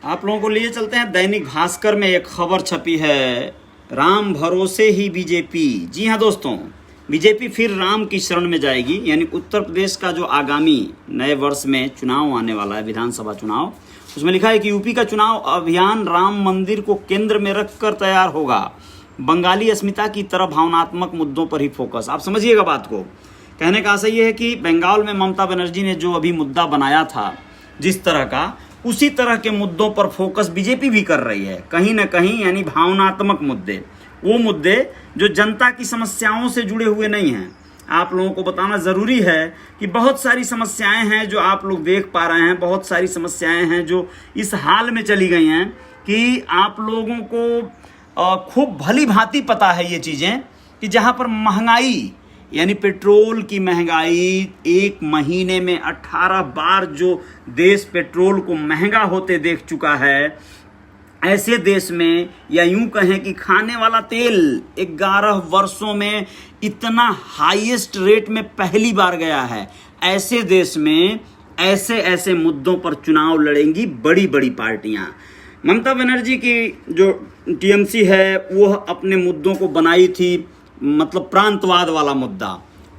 आप लोगों को लिए चलते हैं दैनिक भास्कर में एक खबर छपी है, राम भरोसे ही बीजेपी। जी हाँ दोस्तों, बीजेपी फिर राम की शरण में जाएगी। यानी उत्तर प्रदेश का जो आगामी नए वर्ष में चुनाव आने वाला है, विधानसभा चुनाव, उसमें लिखा है कि यूपी का चुनाव अभियान राम मंदिर को केंद्र में रखकर तैयार होगा। बंगाली अस्मिता की तरह भावनात्मक मुद्दों पर ही फोकस। आप समझिएगा बात को। कहने का आशय ये है कि बंगाल में ममता बनर्जी ने जो अभी मुद्दा बनाया था जिस तरह का, उसी तरह के मुद्दों पर फोकस बीजेपी भी कर रही है कहीं ना कहीं। यानी भावनात्मक मुद्दे, वो मुद्दे जो जनता की समस्याओं से जुड़े हुए नहीं हैं। आप लोगों को बताना ज़रूरी है कि बहुत सारी समस्याएं हैं जो आप लोग देख पा रहे हैं, बहुत सारी समस्याएं हैं जो इस हाल में चली गई हैं कि आप लोगों को खूब भली भांति पता है ये चीज़ें कि जहाँ पर महंगाई, यानी पेट्रोल की महंगाई, एक महीने में 18 बार जो देश पेट्रोल को महंगा होते देख चुका है, ऐसे देश में, या यूं कहें कि खाने वाला तेल 11 वर्षों में इतना हाईएस्ट रेट में पहली बार गया है। ऐसे देश में ऐसे ऐसे मुद्दों पर चुनाव लड़ेंगी बड़ी बड़ी पार्टियां। ममता बनर्जी की जो टीएमसी है वो अपने मुद्दों को बनाई थी, मतलब प्रांतवाद वाला मुद्दा,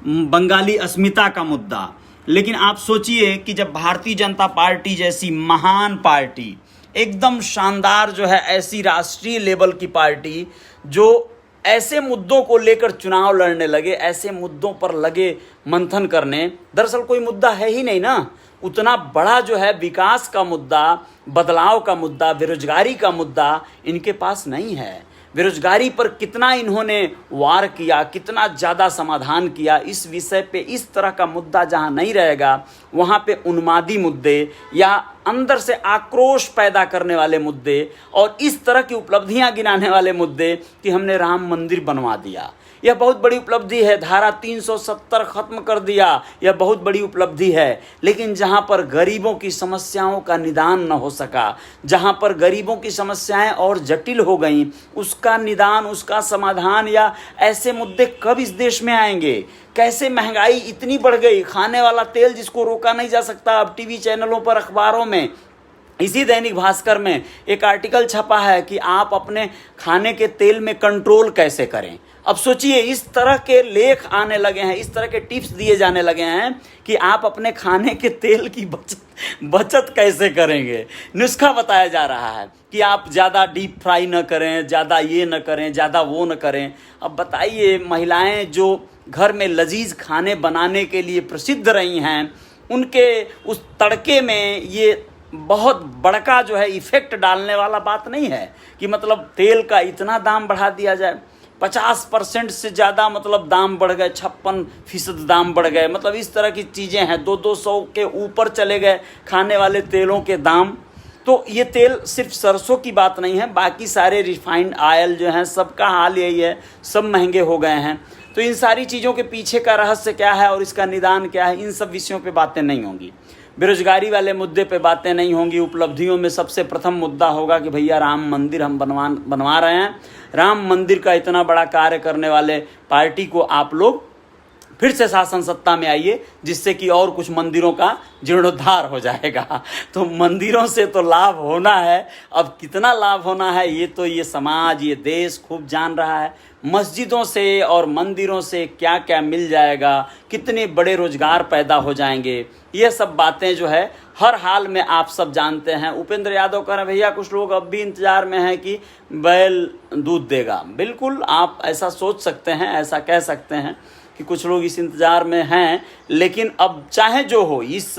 बंगाली अस्मिता का मुद्दा। लेकिन आप सोचिए कि जब भारतीय जनता पार्टी जैसी महान पार्टी, एकदम शानदार जो है, ऐसी राष्ट्रीय लेवल की पार्टी जो ऐसे मुद्दों को लेकर चुनाव लड़ने लगे, ऐसे मुद्दों पर लगे मंथन करने। दरअसल कोई मुद्दा है ही नहीं ना उतना बड़ा जो है, विकास का मुद्दा, बदलाव का मुद्दा, बेरोजगारी का मुद्दा इनके पास नहीं है। बेरोजगारी पर कितना इन्होंने वार किया, कितना ज़्यादा समाधान किया। इस विषय पे इस तरह का मुद्दा जहाँ नहीं रहेगा, वहाँ पे उन्मादी मुद्दे या अंदर से आक्रोश पैदा करने वाले मुद्दे और इस तरह की उपलब्धियाँ गिनाने वाले मुद्दे कि हमने राम मंदिर बनवा दिया, यह बहुत बड़ी उपलब्धि है। धारा 370 खत्म कर दिया, यह बहुत बड़ी उपलब्धि है। लेकिन जहाँ पर गरीबों की समस्याओं का निदान न हो सका, जहाँ पर गरीबों की समस्याएं और जटिल हो गईं, उसका निदान, उसका समाधान, या ऐसे मुद्दे कब इस देश में आएंगे? कैसे महंगाई इतनी बढ़ गई, खाने वाला तेल जिसको रोका नहीं जा सकता, अब टीवी चैनलों पर, अखबारों में, इसी दैनिक भास्कर में एक आर्टिकल छपा है कि आप अपने खाने के तेल में कंट्रोल कैसे करें। अब सोचिए, इस तरह के लेख आने लगे हैं, इस तरह के टिप्स दिए जाने लगे हैं कि आप अपने खाने के तेल की बचत कैसे करेंगे। नुस्खा बताया जा रहा है कि आप ज़्यादा डीप फ्राई न करें, ज़्यादा ये न करें, ज़्यादा वो न करें। अब बताइए, महिलाएं जो घर में लजीज खाने बनाने के लिए प्रसिद्ध रही हैं, उनके उस तड़के में ये बहुत बड़का जो है इफेक्ट डालने वाला बात नहीं है कि मतलब तेल का इतना दाम बढ़ा दिया जाए। 50% से ज़्यादा मतलब दाम बढ़ गए, 56% दाम बढ़ गए। मतलब इस तरह की चीज़ें हैं, 200 के ऊपर चले गए खाने वाले तेलों के दाम। तो ये तेल सिर्फ सरसों की बात नहीं है, बाकी सारे रिफाइंड ऑयल जो हैं सबका हाल यही है, सब महंगे हो गए हैं। तो इन सारी चीज़ों के पीछे का रहस्य क्या है और इसका निदान क्या है, इन सब विषयों पे बातें नहीं होंगी। बेरोजगारी वाले मुद्दे पे बातें नहीं होंगी। उपलब्धियों में सबसे प्रथम मुद्दा होगा कि भैया राम मंदिर हम बनवा रहे हैं। राम मंदिर का इतना बड़ा कार्य करने वाले पार्टी को आप लोग फिर से शासन सत्ता में आइए, जिससे कि और कुछ मंदिरों का जीर्णोद्धार हो जाएगा। तो मंदिरों से तो लाभ होना है, अब कितना लाभ होना है ये तो ये समाज, ये देश खूब जान रहा है। मस्जिदों से और मंदिरों से क्या क्या मिल जाएगा, कितने बड़े रोजगार पैदा हो जाएंगे, ये सब बातें जो है हर हाल में आप सब जानते हैं। उपेंद्र यादव कह रहे हैं भैया कुछ लोग अब भी इंतजार में हैं कि बैल दूध देगा। बिल्कुल आप ऐसा सोच सकते हैं, ऐसा कह सकते हैं कि कुछ लोग इस इंतजार में हैं, लेकिन अब चाहे जो हो, इस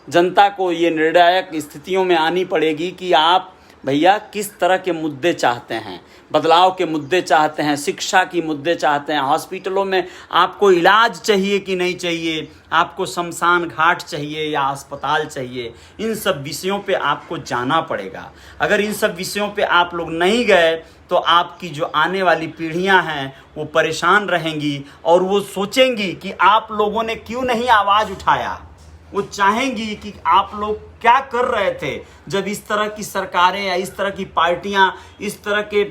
जनता को ये निर्णायक स्थितियों में आनी पड़ेगी कि आप भैया किस तरह के मुद्दे चाहते हैं। बदलाव के मुद्दे चाहते हैं, शिक्षा की मुद्दे चाहते हैं, हॉस्पिटलों में आपको इलाज चाहिए कि नहीं चाहिए, आपको शमशान घाट चाहिए या अस्पताल चाहिए, इन सब विषयों पे आपको जाना पड़ेगा। अगर इन सब विषयों पे आप लोग नहीं गए तो आपकी जो आने वाली पीढ़ियां हैं वो परेशान रहेंगी और वो सोचेंगी कि आप लोगों ने क्यों नहीं आवाज़ उठाया। वो चाहेंगी कि आप लोग क्या कर रहे थे जब इस तरह की सरकारें या इस तरह की पार्टियां इस तरह के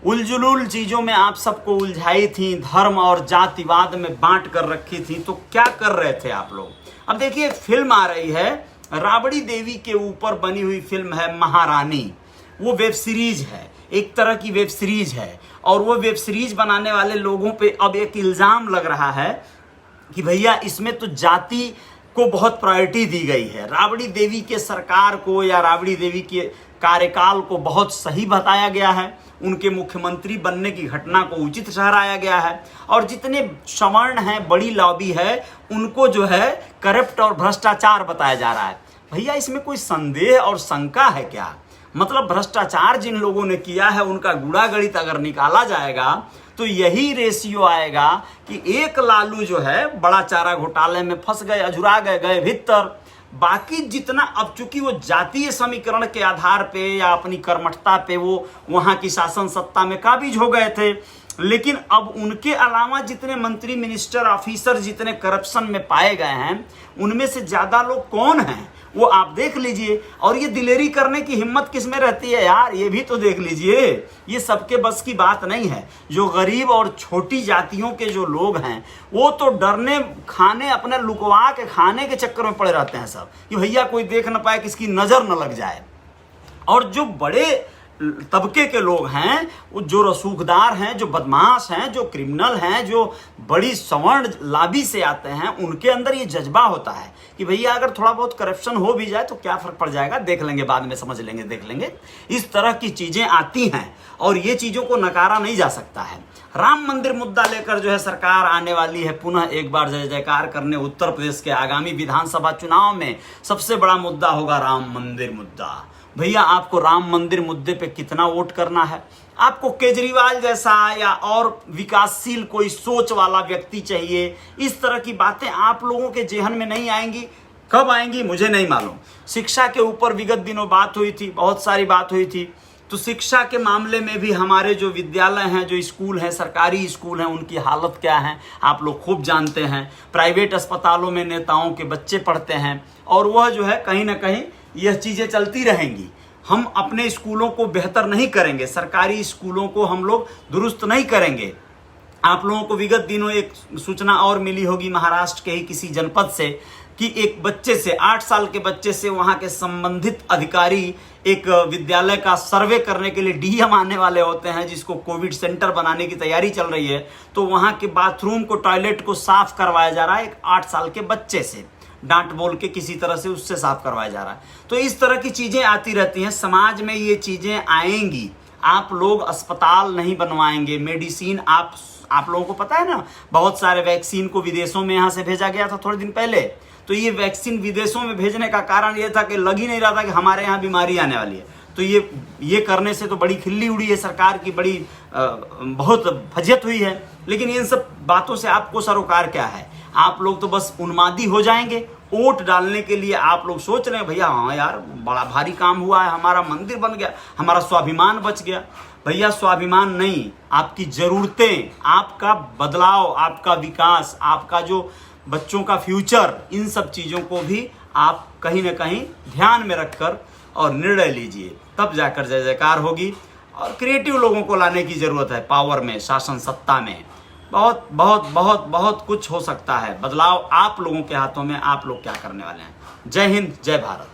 उलझुल चीज़ों में आप सबको उलझाई थी, धर्म और जातिवाद में बांट कर रखी थी, तो क्या कर रहे थे आप लोग। अब देखिए, एक फिल्म आ रही है राबड़ी देवी के ऊपर बनी हुई फिल्म है महारानी। वो वेब सीरीज है, एक तरह की वेब सीरीज है, और वो वेब सीरीज बनाने वाले लोगों पे अब एक इल्जाम लग रहा है कि भैया इसमें तो जाति को बहुत प्रायोरिटी दी गई है। राबड़ी देवी के सरकार को या राबड़ी देवी के कार्यकाल को बहुत सही बताया गया है, उनके मुख्यमंत्री बनने की घटना को उचित ठहराया गया है, और जितने सवर्ण हैं, बड़ी लॉबी है, उनको जो है करप्ट और भ्रष्टाचार बताया जा रहा है। भैया इसमें कोई संदेह और शंका है क्या? मतलब भ्रष्टाचार जिन लोगों ने किया है उनका गुणा गणित अगर निकाला जाएगा तो यही रेशियो आएगा कि एक लालू जो है बड़ा चारा घोटाले में फंस गए, अझुरा गए भीतर। बाकी जितना, अब चूंकि वो जातीय समीकरण के आधार पे या अपनी कर्मठता पे वो वहां की शासन सत्ता में काबिज हो गए थे, लेकिन अब उनके अलावा जितने मंत्री, मिनिस्टर, ऑफिसर जितने करप्शन में पाए गए हैं, उनमें से ज्यादा लोग कौन हैं वो आप देख लीजिए। और ये दिलेरी करने की हिम्मत किस में रहती है यार, ये भी तो देख लीजिए। ये सबके बस की बात नहीं है। जो गरीब और छोटी जातियों के जो लोग हैं वो तो डरने, खाने अपने लुकवा के खाने के चक्कर में पड़े रहते हैं सब, कि भैया कोई देख न पाए, किसकी नजर न लग जाए। और जो बड़े तबके के लोग हैं, वो जो रसूखदार हैं, जो बदमाश हैं, जो क्रिमिनल हैं, जो बड़ी सवर्ण लाबी से आते हैं, उनके अंदर ये जज्बा होता है कि भैया अगर थोड़ा बहुत करप्शन हो भी जाए तो क्या फर्क पड़ जाएगा, देख लेंगे, बाद में समझ लेंगे, देख लेंगे। इस तरह की चीजें आती हैं और ये चीजों को नकारा नहीं जा सकता है। राम मंदिर मुद्दा लेकर जो है सरकार आने वाली है पुनः एक बार जय जयकार करने। उत्तर प्रदेश के आगामी विधानसभा चुनाव में सबसे बड़ा मुद्दा होगा राम मंदिर मुद्दा। भैया आपको राम मंदिर मुद्दे पे कितना वोट करना है? आपको केजरीवाल जैसा या और विकासशील कोई सोच वाला व्यक्ति चाहिए? इस तरह की बातें आप लोगों के जेहन में नहीं आएंगी। कब आएंगी मुझे नहीं मालूम। शिक्षा के ऊपर विगत दिनों बात हुई थी, बहुत सारी बात हुई थी। तो शिक्षा के मामले में भी हमारे जो विद्यालय हैं, जो स्कूल हैं, सरकारी स्कूल हैं, उनकी हालत क्या है आप लोग खूब जानते हैं। प्राइवेट अस्पतालों में नेताओं के बच्चे पढ़ते हैं और वह जो है कहीं ना कहीं यह चीज़ें चलती रहेंगी। हम अपने स्कूलों को बेहतर नहीं करेंगे, सरकारी स्कूलों को हम लोग दुरुस्त नहीं करेंगे। आप लोगों को विगत दिनों एक सूचना और मिली होगी महाराष्ट्र के ही किसी जनपद से कि एक बच्चे से, 8 साल के बच्चे से वहां के संबंधित अधिकारी एक विद्यालय का सर्वे करने के लिए डीएम आने वाले होते हैं, जिसको कोविड सेंटर बनाने की तैयारी चल रही है। तो वहां के बाथरूम को, टॉयलेट को साफ करवाया जा रहा है एक 8 साल के बच्चे से, डांट बोल के किसी तरह से उससे साफ करवाया जा रहा है। तो इस तरह की चीजें आती रहती हैं समाज में, ये चीजें आएंगी। आप लोग अस्पताल नहीं बनवाएंगे, मेडिसिन आप लोगों को पता है ना, बहुत सारे वैक्सीन को विदेशों में यहाँ से भेजा गया था थोड़े दिन पहले। तो ये वैक्सीन विदेशों में भेजने का कारण ये था कि लग ही नहीं रहा था कि हमारे यहाँ बीमारी आने वाली है। तो ये करने से तो बड़ी खिल्ली उड़ी है सरकार की, बड़ी बहुत फजियत हुई है। लेकिन इन सब बातों से आपको सरोकार क्या है? आप लोग तो बस उन्मादी हो जाएंगे। वोट डालने के लिए आप लोग सोच रहे हैं भैया हाँ यार बड़ा भारी काम हुआ है, हमारा मंदिर बन गया, हमारा स्वाभिमान बच गया। भैया स्वाभिमान नहीं, आपकी जरूरतें, आपका बदलाव, आपका विकास, आपका जो बच्चों का फ्यूचर, इन सब चीज़ों को भी आप कहीं ना कहीं ध्यान में रखकर और निर्णय लीजिए, तब जाकर जय जयकार होगी। और क्रिएटिव लोगों को लाने की जरूरत है पावर में, शासन सत्ता में। बहुत बहुत बहुत बहुत कुछ हो सकता है। बदलाव आप लोगों के हाथों में, आप लोग क्या करने वाले हैं। जय हिंद, जय भारत।